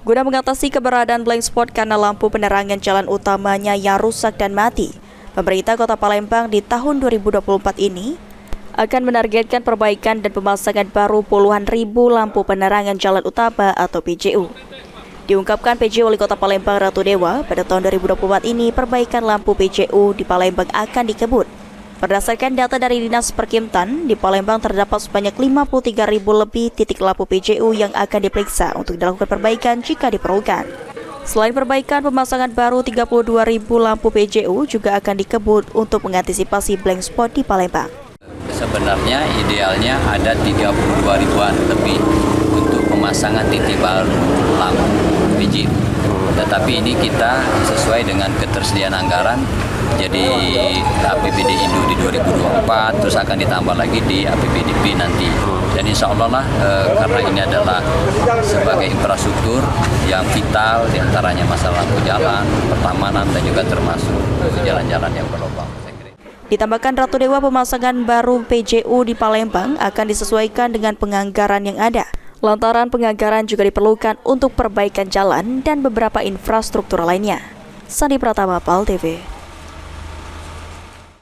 Guna mengatasi keberadaan blank spot karena lampu penerangan jalan utamanya yang rusak dan mati, pemerintah Kota Palembang di tahun 2024 ini akan menargetkan perbaikan dan pemasangan baru puluhan ribu lampu penerangan jalan utama atau PJU. Diungkapkan PJ Wali Kota Palembang Ratu Dewa, pada tahun 2024 ini perbaikan lampu PJU di Palembang akan dikebut. Berdasarkan data dari Dinas Perkimtan, di Palembang terdapat sebanyak 53.000 lebih titik lampu PJU yang akan diperiksa untuk dilakukan perbaikan jika diperlukan. Selain perbaikan, pemasangan baru 32.000 lampu PJU juga akan dikebut untuk mengantisipasi blank spot di Palembang. Sebenarnya idealnya ada 32 ribuan lebih untuk pemasangan titik baru lampu PJU. Tetapi ini kita sesuai dengan ketersediaan anggaran, jadi APBD Indo di 2024 terus akan ditambah lagi di APBDP nanti. Dan insya Allah karena ini adalah sebagai infrastruktur yang vital, diantaranya masalah lampu jalan, pertamanan dan juga termasuk jalan-jalan yang berlubang. Ditambahkan Ratu Dewa, pemasangan baru PJU di Palembang akan disesuaikan dengan penganggaran yang ada. Lantaran penganggaran juga diperlukan untuk perbaikan jalan dan beberapa infrastruktur lainnya. Sandi Pratama, PAL TV.